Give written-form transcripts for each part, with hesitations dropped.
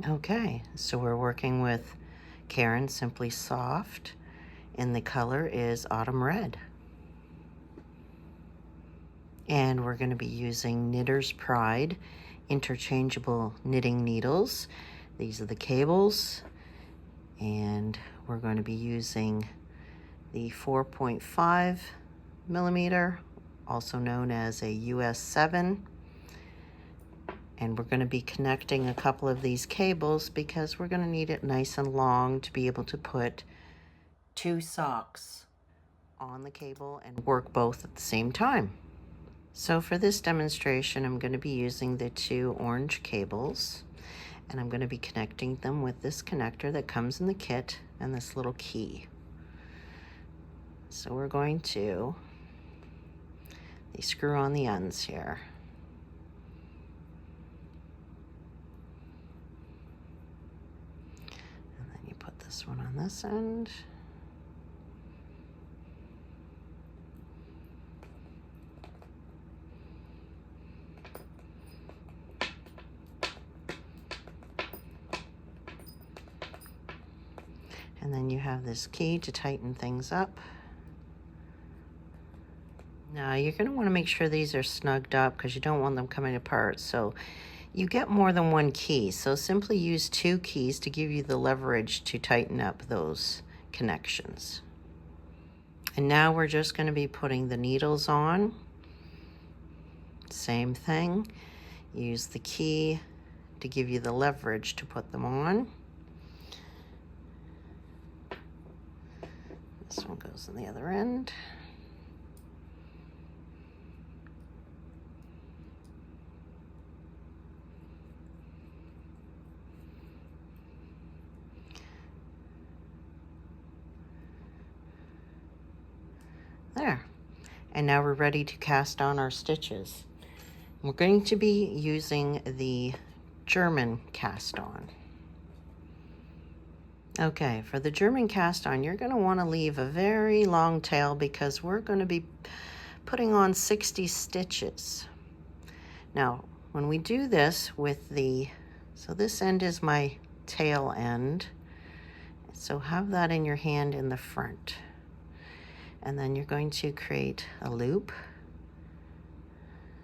Okay, so we're working with Karen Simply Soft, and the color is Autumn Red. And we're going to be using Knitter's Pride interchangeable knitting needles. These are the cables, and we're going to be using the 4.5 millimeter, also known as a US 7. And we're going to be connecting a couple of these cables because we're going to need it nice and long to be able to put 2 socks on the cable and work both at the same time. So for this demonstration, I'm going to be using the 2 orange cables, and I'm going to be connecting them with this connector that comes in the kit and this little key. So we're going to screw on the ends here. And then you put this one on this end. And then you have this key to tighten things up. Now you're going to want to make sure these are snugged up because you don't want them coming apart. So you get more than 1 key. So simply use 2 keys to give you the leverage to tighten up those connections. And now we're just going to be putting the needles on. Same thing. Use the key to give you the leverage to put them on. This one goes on the other end. There. And now we're ready to cast on our stitches. We're going to be using the German cast on. Okay, for the German cast on, you're going to want to leave a very long tail because we're going to be putting on 60 stitches. Now, when we do this with so this end is my tail end. So have that in your hand in the front. And then you're going to create a loop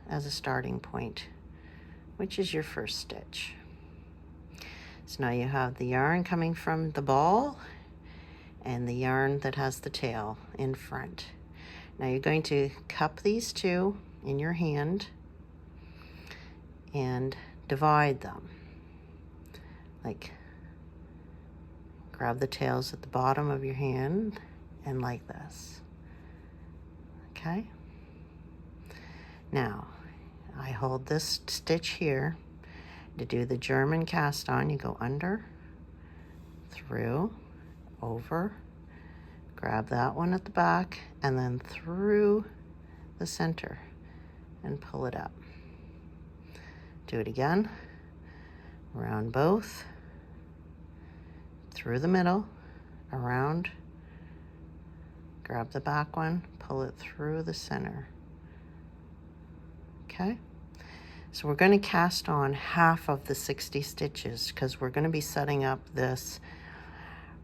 as a starting point, which is your first stitch. So now you have the yarn coming from the ball and the yarn that has the tail in front. Now you're going to cup these 2 in your hand and divide them. Like, grab the tails at the bottom of your hand and like this. Okay? Now, I hold this stitch here. To do the German cast on, you go under, through, over, grab that one at the back, and then through the center and pull it up. Do it again, around both, through the middle, around, grab the back one, pull it through the center. Okay? So we're going to cast on half of the 60 stitches because we're going to be setting up this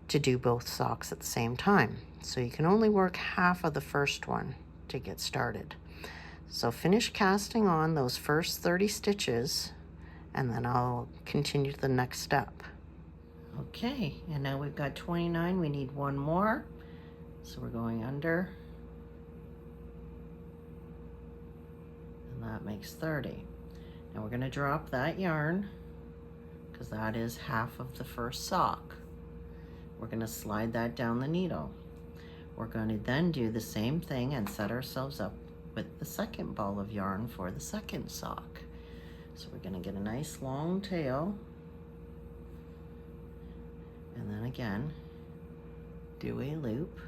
to do both socks at the same time. So you can only work half of the first one to get started. So finish casting on those first 30 stitches and then I'll continue to the next step. Okay, and now we've got 29. We need 1 more. So we're going under. And that makes 30. Now we're going to drop that yarn because that is half of the first sock. We're going to slide that down the needle. We're going to then do the same thing and set ourselves up with the second ball of yarn for the second sock. So we're going to get a nice long tail. And then again, do a loop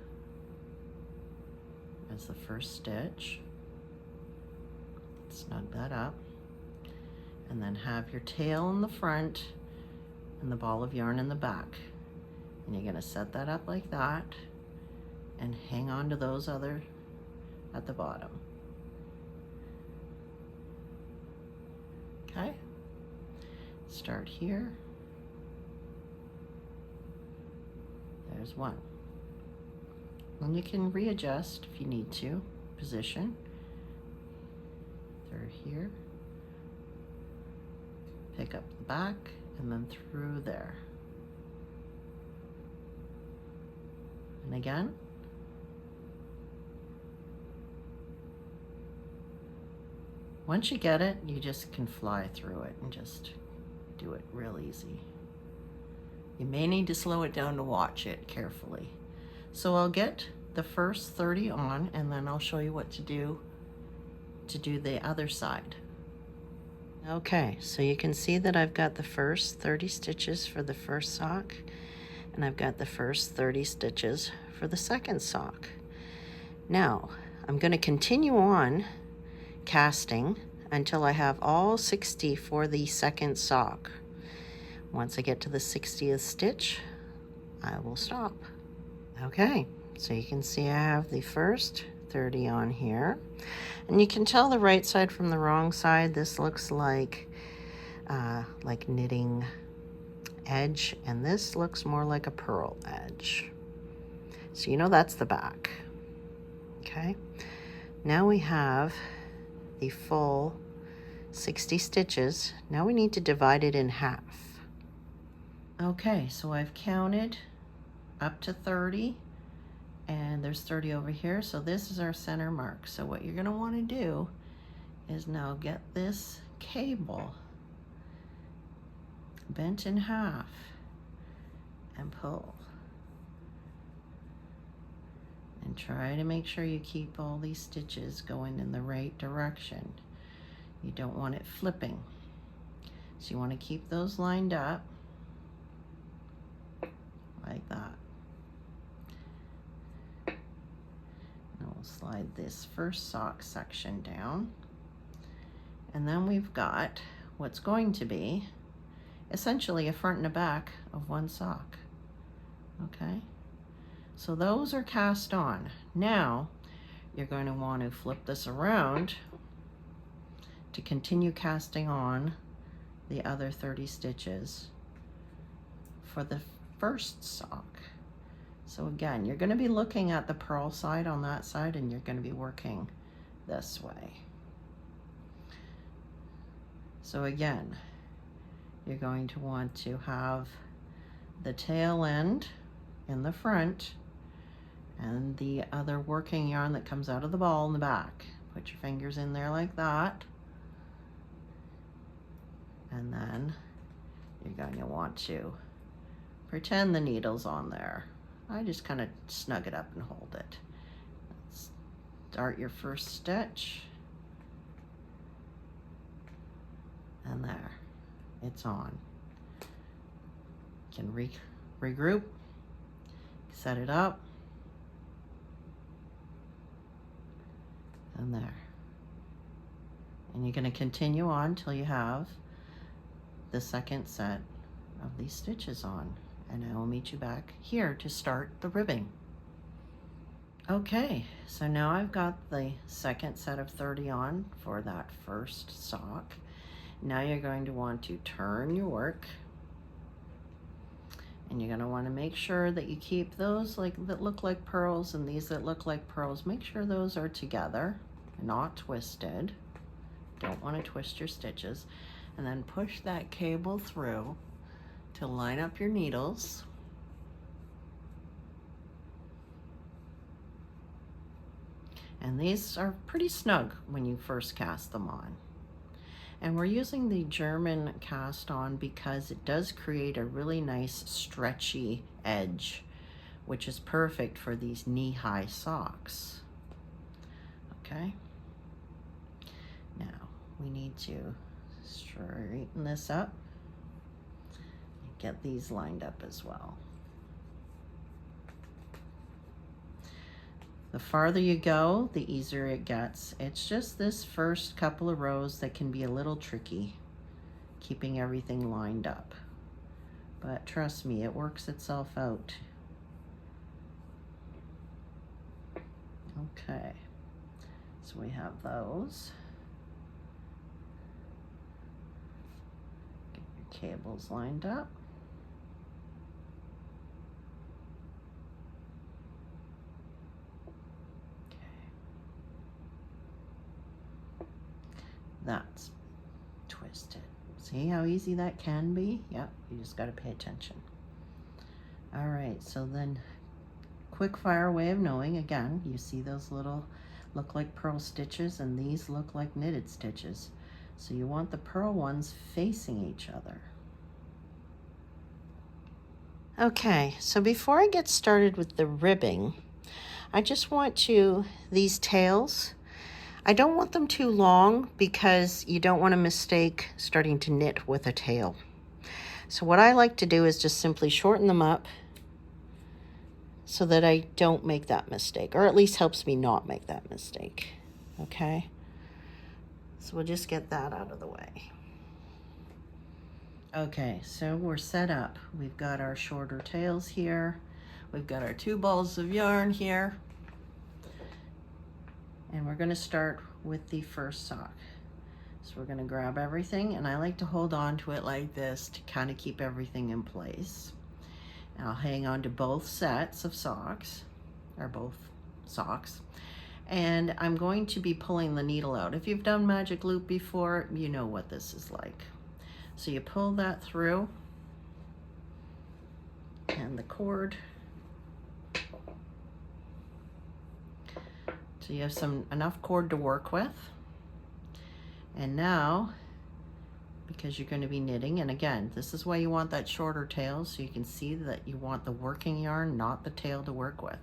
as the first stitch. Snug that up. And then have your tail in the front and the ball of yarn in the back. And you're going to set that up like that and hang on to those other at the bottom. Okay? Start here there's one. And you can readjust if you need to, position. Through here. Pick up the back and then through there. And again. Once you get it, you just can fly through it and just do it real easy. You may need to slow it down to watch it carefully. So I'll get the first 30 on, and then I'll show you what to do the other side. Okay, so you can see that I've got the first 30 stitches for the first sock, and I've got the first 30 stitches for the second sock. Now, I'm going to continue on casting until I have all 60 for the second sock. Once I get to the 60th stitch, I will stop. Okay, so you can see I have the first 30 on here, and you can tell the right side from the wrong side. This looks like knitting edge, and this looks more like a purl edge. So you know that's the back. Okay, now we have the full 60 stitches. Now we need to divide it in half. Okay, so I've counted up to 30, and there's 30 over here, so this is our center mark. So what you're going to want to do is now get this cable bent in half and pull. And try to make sure you keep all these stitches going in the right direction. You don't want it flipping. So you want to keep those lined up like that. And we'll slide this first sock section down. And then we've got what's going to be essentially a front and a back of one sock. Okay? So those are cast on. Now you're going to want to flip this around to continue casting on the other 30 stitches for the first sock. So again, you're going to be looking at the purl side on that side, and you're going to be working this way. So again, you're going to want to have the tail end in the front and the other working yarn that comes out of the ball in the back. Put your fingers in there like that. And then you're going to want to pretend the needle's on there. I just kind of snug it up and hold it. Start your first stitch. And there, it's on. You can regroup, set it up, and there. And you're going to continue on till you have the second set of these stitches on, and I will meet you back here to start the ribbing. Okay, so now I've got the second set of 30 on for that first sock. Now you're going to want to turn your work, and you're going to want to make sure that you keep those that look like pearls and these that look like pearls. Make sure those are together, not twisted. Don't want to twist your stitches. And then push that cable through to line up your needles. And these are pretty snug when you first cast them on. And we're using the German cast on because it does create a really nice stretchy edge, which is perfect for these knee-high socks. Okay. Now we need to straighten this up and get these lined up as well. The farther you go, the easier it gets. It's just this first couple of rows that can be a little tricky, keeping everything lined up. But trust me, it works itself out. Okay, so we have those. Get your cables lined up. that's twisted. See how easy that can be? Yep, you just got to pay attention. All right, so then quick fire way of knowing, again, you see those little look like pearl stitches and these look like knitted stitches. So you want the pearl ones facing each other. Okay, so before I get started with the ribbing, I just want these tails, I don't want them too long because you don't want to mistake starting to knit with a tail. So what I like to do is just simply shorten them up so that I don't make that mistake, or at least helps me not make that mistake. Okay, so we'll just get that out of the way. Okay, so we're set up. We've got our shorter tails here. We've got our 2 balls of yarn here. And we're going to start with the first sock. So we're going to grab everything, and I like to hold on to it like this to kind of keep everything in place. And I'll hang on to both sets of socks, or both socks. And I'm going to be pulling the needle out. If you've done magic loop before, you know what this is like. So you pull that through, and the cord. So you have enough cord to work with. And now, because you're going to be knitting, and again, this is why you want that shorter tail, so you can see that you want the working yarn, not the tail, to work with.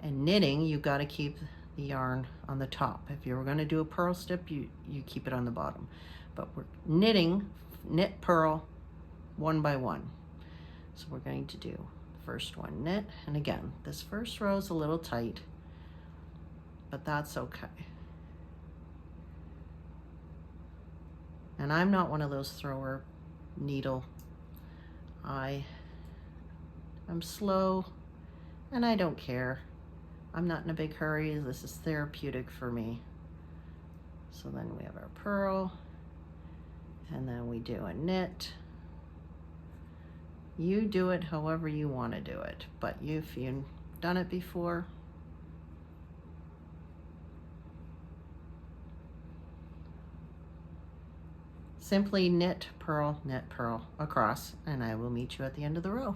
And knitting, you've got to keep the yarn on the top. If you were going to do a purl stip, you keep it on the bottom. But we're knitting, knit, purl, one by one. So we're going to do the first one, knit, and again, this first row is a little tight, but that's okay. And I'm not one of those thrower needle. I'm slow, and I don't care. I'm not in a big hurry. This is therapeutic for me. So then we have our purl, and then we do a knit. You do it however you want to do it, but if you've done it before, simply knit, purl across, and I will meet you at the end of the row.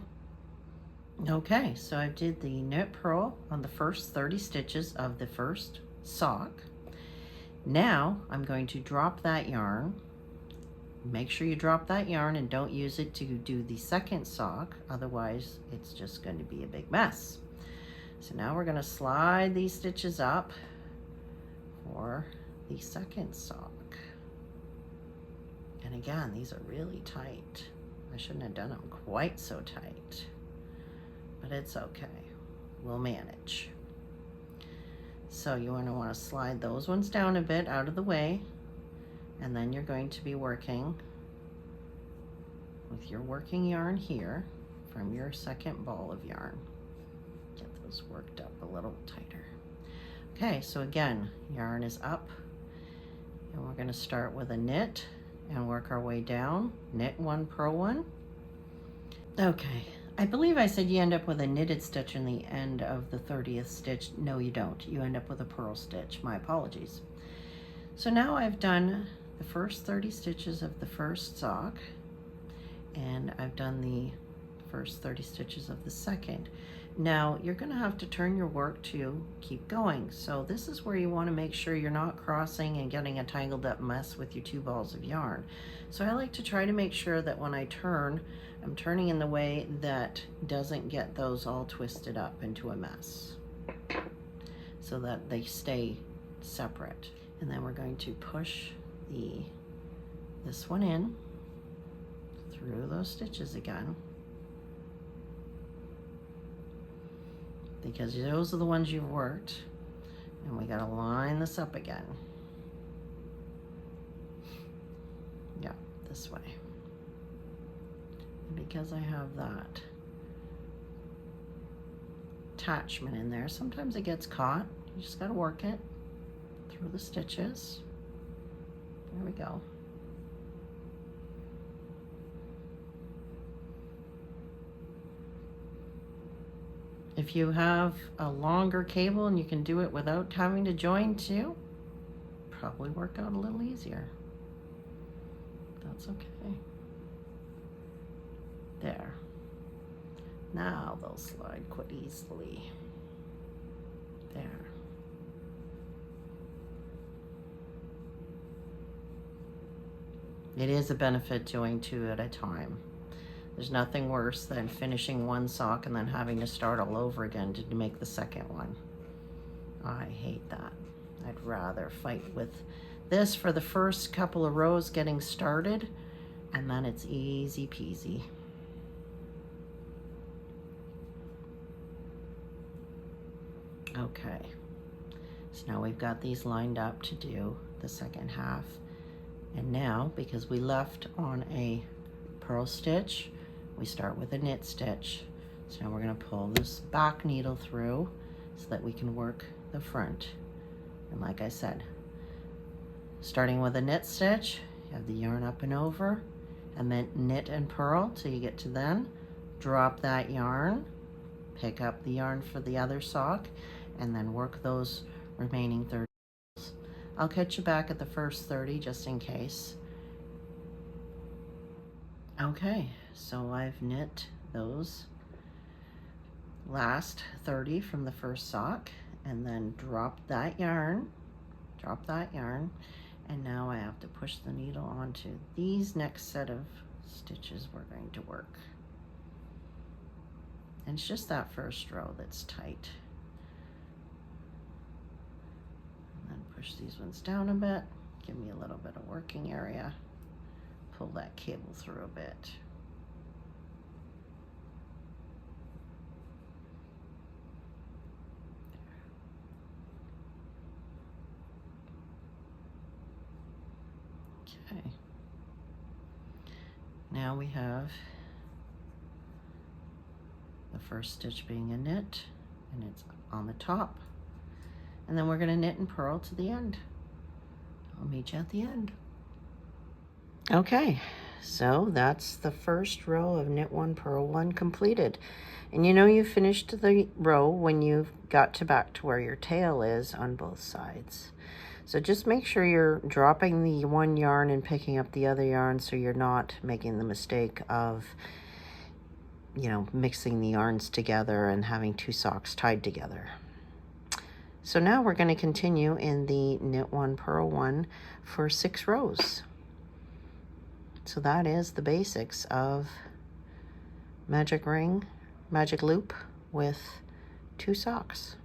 Okay, so I did the knit purl on the first 30 stitches of the first sock. Now I'm going to drop that yarn. Make sure you drop that yarn and don't use it to do the second sock, otherwise it's just going to be a big mess. So now we're going to slide these stitches up for the second sock. And again, these are really tight. I shouldn't have done them quite so tight, but it's okay. We'll manage. So you want to slide those ones down a bit out of the way, and then you're going to be working with your working yarn here from your second ball of yarn. Get those worked up a little tighter. Okay, so again, yarn is up, and we're going to start with a knit and work our way down. Knit one, purl one. Okay, I believe I said you end up with a knitted stitch in the end of the 30th stitch. No, you don't. You end up with a purl stitch. My apologies. So now I've done the first 30 stitches of the first sock, and I've done the first 30 stitches of the second. Now you're going to have to turn your work to keep going. So this is where you want to make sure you're not crossing and getting a tangled up mess with your 2 balls of yarn. So I like to try to make sure that when I turn, I'm turning in the way that doesn't get those all twisted up into a mess, so that they stay separate. And then we're going to push this one in through those stitches again, because those are the ones you've worked, and we got to line this up again. Yeah, this way. And because I have that attachment in there, sometimes it gets caught. You just got to work it through the stitches. There we go. If you have a longer cable and you can do it without having to join too, probably work out a little easier. that's okay. There. Now they'll slide quite easily. There. It is a benefit doing 2 at a time. There's nothing worse than finishing one sock and then having to start all over again to make the second one. I hate that. I'd rather fight with this for the first couple of rows getting started, and then it's easy peasy. Okay, so now we've got these lined up to do the second half. And now, because we left on a purl stitch, we start with a knit stitch. So now we're going to pull this back needle through so that we can work the front. And like I said, starting with a knit stitch, you have the yarn up and over, and then knit and purl till you get to then. Drop that yarn, pick up the yarn for the other sock, and then work those remaining 30. I'll catch you back at the first 30 just in case. Okay, so I've knit those last 30 from the first sock, and then drop that yarn, and now I have to push the needle onto these next set of stitches we're going to work. And it's just that first row that's tight. Push these ones down a bit, give me a little bit of working area, pull that cable through a bit. Okay, now we have the first stitch being a knit, and it's on the top. And then we're going to knit and purl to the end. I'll meet you at the end. Okay, so that's the first row of knit 1, purl 1 completed. And you know you finished the row when you've got to back to where your tail is on both sides. So just make sure you're dropping the one yarn and picking up the other yarn so you're not making the mistake of, you know, mixing the yarns together and having 2 socks tied together. So now we're going to continue in the knit 1, purl 1 for 6 rows. So that is the basics of magic ring, magic loop with 2 socks.